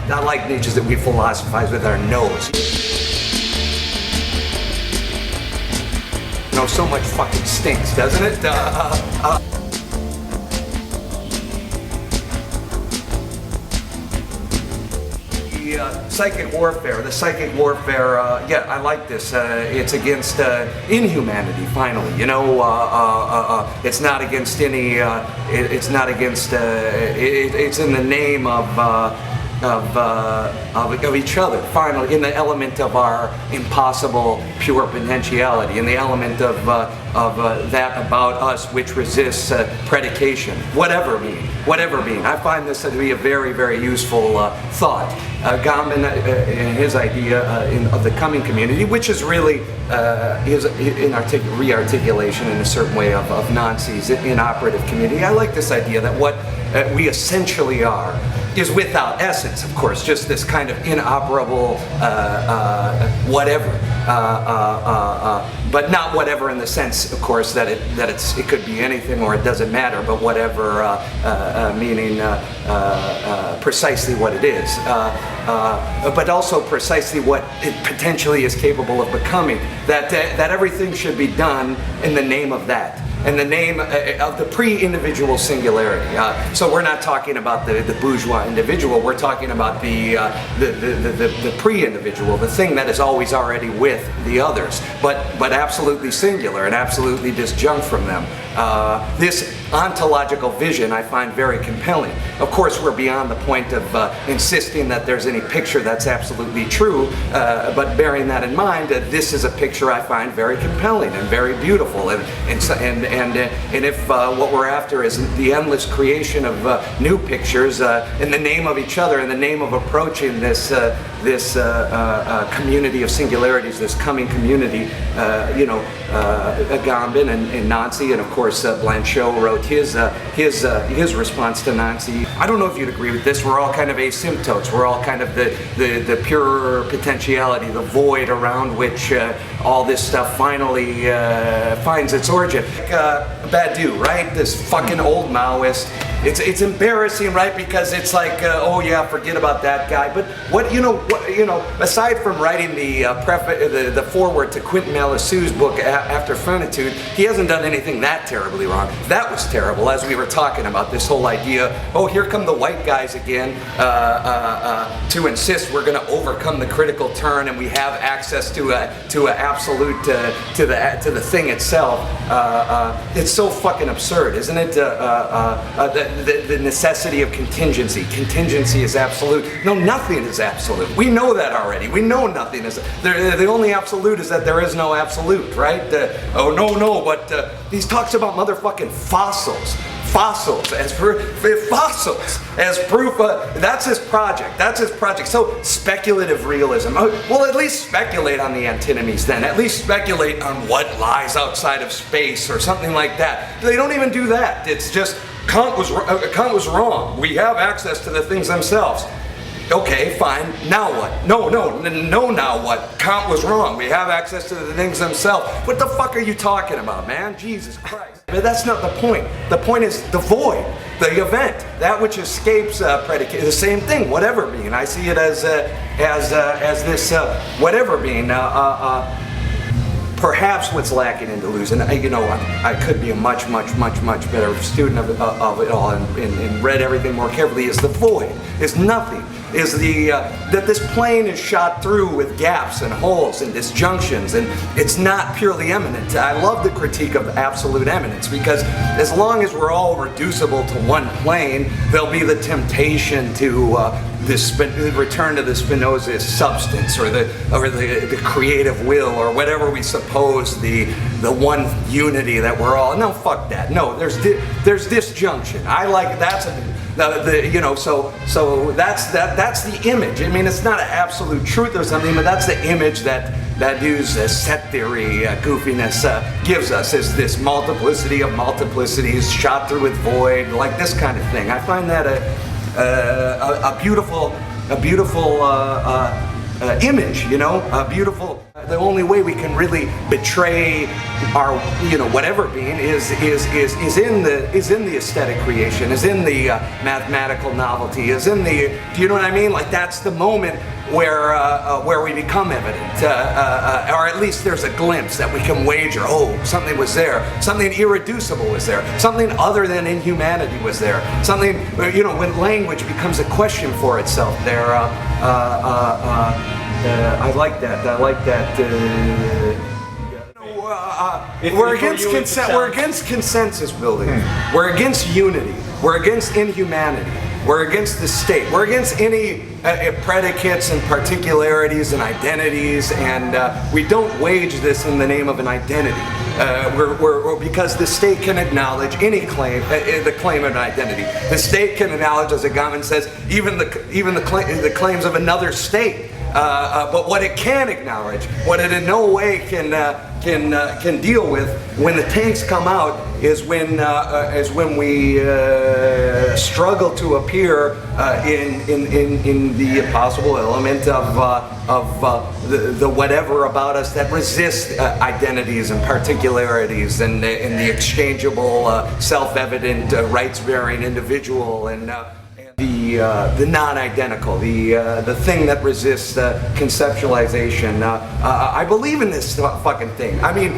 I like Nietzsche that we philosophize with our nose. You know, so much fucking stinks, doesn't it? The psychic warfare, yeah, I like this. It's against inhumanity, finally. You know, it's not against any, it's not against, it's in the name of each other, finally, in the element of our impossible pure potentiality, in the element of that about us which resists predication, whatever being. I find this to be a very, very useful thought. Gambin, in his idea of the coming community, which is really his re-articulation in a certain way of Nancy's inoperative community. I like this idea that what we essentially are is without essence, of course, just this kind of inoperable whatever, but not whatever in the sense, of course, that it could be anything or it doesn't matter, but whatever meaning precisely what it is, but also precisely what it potentially is capable of becoming. That everything should be done in the name of that. In the name of the pre-individual singularity. So we're not talking about the bourgeois individual, we're talking about the pre-individual, the thing that is always already with the others, but absolutely singular and absolutely disjunct from them. This ontological vision I find very compelling. Of course, we're beyond the point of insisting that there's any picture that's absolutely true, but bearing that in mind, this is a picture I find very compelling and very beautiful, and if what we're after is the endless creation of new pictures in the name of each other, in the name of approaching this community of singularities, this coming community, you know, Gambin and Nancy, and of course Blanchot wrote his response to Nancy. I don't know if you'd agree with this. We're all kind of asymptotes. We're all kind of the pure potentiality, the void around which all this stuff finally finds its origin. Like Badu, right? This fucking old Maoist. It's embarrassing, right? Because it's like, oh yeah, forget about that guy. But what you know, aside from writing the foreword to Quentin Melissue's book After Finitude, he hasn't done anything that terribly wrong. That was terrible, as we were talking about this whole idea. Oh, here come the white guys again to insist we're going to overcome the critical turn and we have access to an absolute to the thing itself. It's so fucking absurd, isn't it? The necessity of contingency. Contingency is absolute. No, nothing is absolute. We know that already. We know nothing is. The only absolute is that there is no absolute, right? Oh, no, but he talks about motherfucking fossils. Fossils as proof. That's his project. That's his project. So speculative realism. Well, at least speculate on the antinomies then. At least speculate on what lies outside of space or something like that. They don't even do that. It's just Kant was wrong. We have access to the things themselves. Okay, fine. Now what? No, now what? Kant was wrong. We have access to the things themselves. What the fuck are you talking about, man? Jesus Christ. But that's not the point. The point is the void, the event, that which escapes predicate. The same thing, whatever being. I see it as this whatever being. Perhaps what's lacking in Deleuze, and you know, I could be a much better student of it all and read everything more carefully, is the void, is nothing, is that this plane is shot through with gaps and holes and disjunctions, and it's not purely immanent. I love the critique of absolute immanence, because as long as we're all reducible to one plane, there'll be the temptation to return to the Spinozist substance or the creative will or whatever we suppose the one unity that we're all. No, fuck that. No, there's disjunction. I like that's you know, so that's the image. I mean, it's not an absolute truth or something, but that's the image that Badu's set theory goofiness gives us, is this multiplicity of multiplicities shot through with void, like this kind of thing. I find that a beautiful image, you know, beautiful. The only way we can really betray our, you know, whatever being is in the aesthetic creation, is in the mathematical novelty, is in the, do you know what I mean? Like that's the moment where we become evident, or at least there's a glimpse that we can wager. Oh, something was there, something irreducible was there, something other than inhumanity was there, something, you know, when language becomes a question for itself. There, I like that. I like that. We're against consensus building. We're against unity. We're against inhumanity. We're against the state. We're against any predicates and particularities and identities, and we don't wage this in the name of an identity. Because the state can acknowledge any claim, the claim of an identity. The state can acknowledge, as Agamben says, even the claims of another state. But what it can acknowledge, what it in no way can deal with when the tanks come out, is when we struggle to appear in the possible element of the whatever about us that resists identities and particularities and the exchangeable, self-evident, rights-bearing individual and the non-identical, the thing that resists conceptualization. I believe in this fucking thing. I mean,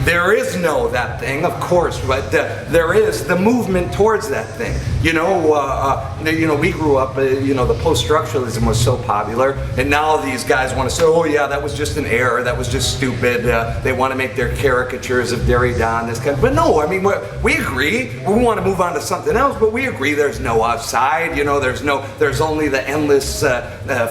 there is no that thing, of course, but there is the movement towards that thing. You know, we grew up. You know, the post-structuralism was so popular, and now these guys want to say, "Oh yeah, that was just an error. That was just stupid." They want to make their caricatures of Derrida and this kind. But no, I mean, we agree. We want to move on to something else, but we agree. There's no outside. You know, there's only the endless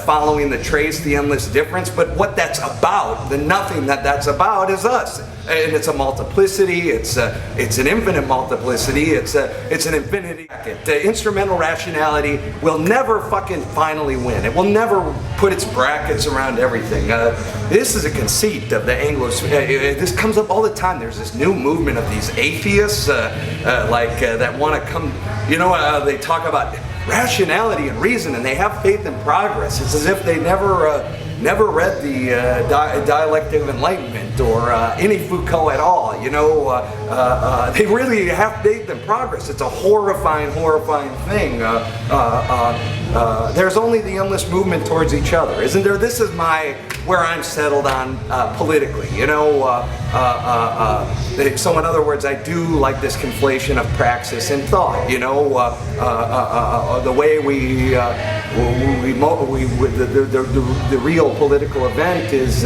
following the trace, the endless difference. But what that's about, the nothing that's about, is us. And it's a multiplicity. It's an infinite multiplicity. It's an infinity. The instrumental rationality will never fucking finally win. It will never put its brackets around everything. This is a conceit of the Anglos. This comes up all the time. There's this new movement of these atheists, that want to come. You know, they talk about rationality and reason, and they have faith in progress. It's as if they never read the Dialectic of Enlightenment or any Foucault at all. You know, they really have faith in progress. It's a horrifying thing. There's only the endless movement towards each other, isn't there? This is where I'm settled on politically. You know, so in other words, I do like this conflation of praxis and thought. You know, the way the real political event is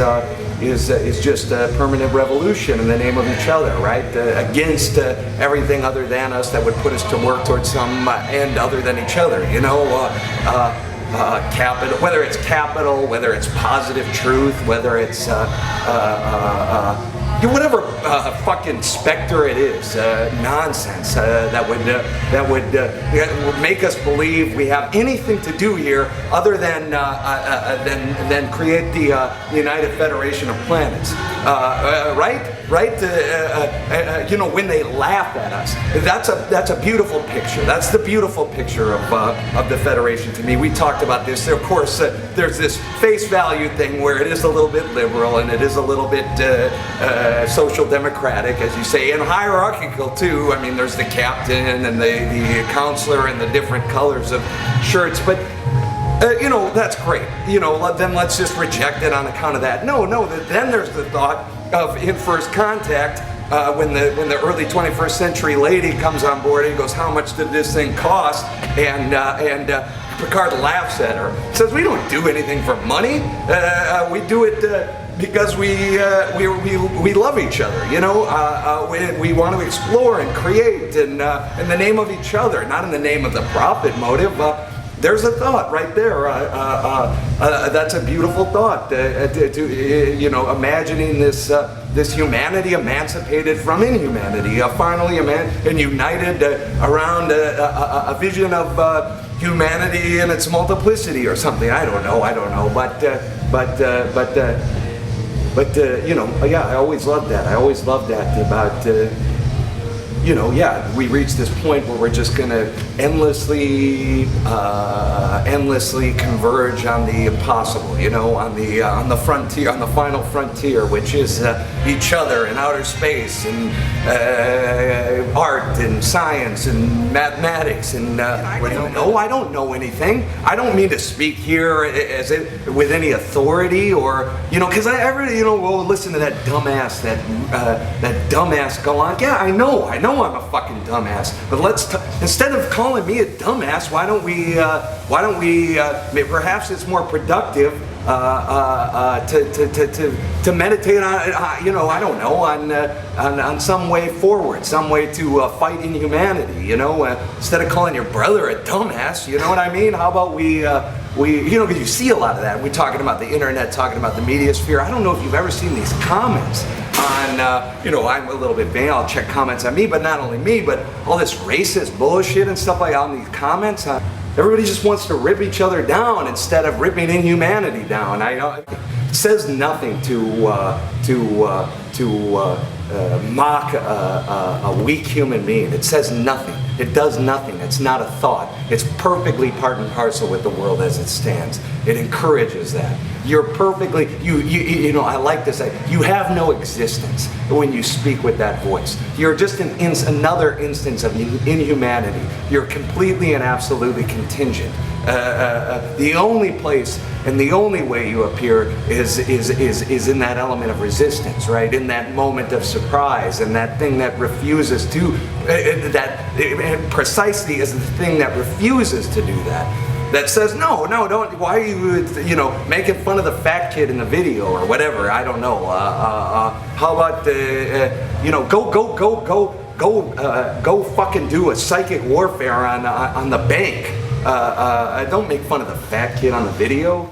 just a permanent revolution in the name of each other, right? Against everything other than us that would put us to work towards some end other than each other. You know, capital, whether it's capital, whether it's positive truth, whether it's whatever fucking specter it is, nonsense that would make us believe we have anything to do here other than create the United Federation of Planets, right? You know, when they laugh at us, that's a beautiful picture. That's the beautiful picture of the Federation to me. We talked about this. Of course, there's this face value thing where it is a little bit liberal and it is a little bit social democratic, as you say, and hierarchical too. I mean, there's the captain and the counselor and the different colors of shirts, but you know, that's great. You know, then let's just reject it on account of that. No, then there's the thought of in First Contact, when the early 21st century lady comes on board and goes, "How much did this thing cost?" And Picard laughs at her, says, "We don't do anything for money. We do it because we love each other. You know, we want to explore and create in the name of each other, not in the name of the profit motive." There's a thought right there. That's a beautiful thought. You know, imagining this humanity emancipated from inhumanity, finally and united around a vision of humanity and its multiplicity or something. I don't know. But you know, yeah, I always loved that. I always loved that about. You know, yeah, we reached this point where we're just gonna endlessly converge on the impossible, you know, on the frontier, on the final frontier, which is each other and outer space and art and science and mathematics and I don't know anything. I don't mean to speak here as it with any authority or, you know, because we'll listen to that dumbass go on. Yeah, I know I'm a fucking dumbass, but instead of calling me a dumbass, why don't we perhaps it's more productive to meditate on, you know, I don't know, on some way forward, some way to fight inhumanity, you know, instead of calling your brother a dumbass, you know what I mean? How about we, you know, because you see a lot of that. We're talking about the internet, talking about the media sphere. I don't know if you've ever seen these comments on, you know, I'm a little bit vain, I'll check comments on me, but not only me, but all this racist bullshit and stuff like that on these comments. Everybody just wants to rip each other down instead of ripping inhumanity down. It says nothing to mock a weak human being. It says nothing. It does nothing. It's not a thought. It's perfectly part and parcel with the world as it stands. It encourages that. You're perfectly, you know, I like to say, you have no existence when you speak with that voice. You're just another instance of inhumanity. You're completely and absolutely contingent. The only place and the only way you appear is in that element of resistance, right? In that moment of surprise, and that thing that refuses to, that precisely is the thing that refuses to do that. That says, no, don't, why are you know, making fun of the fat kid in the video or whatever, I don't know. How about, you know, go fucking do a psychic warfare on the bank. Don't make fun of the fat kid on the video.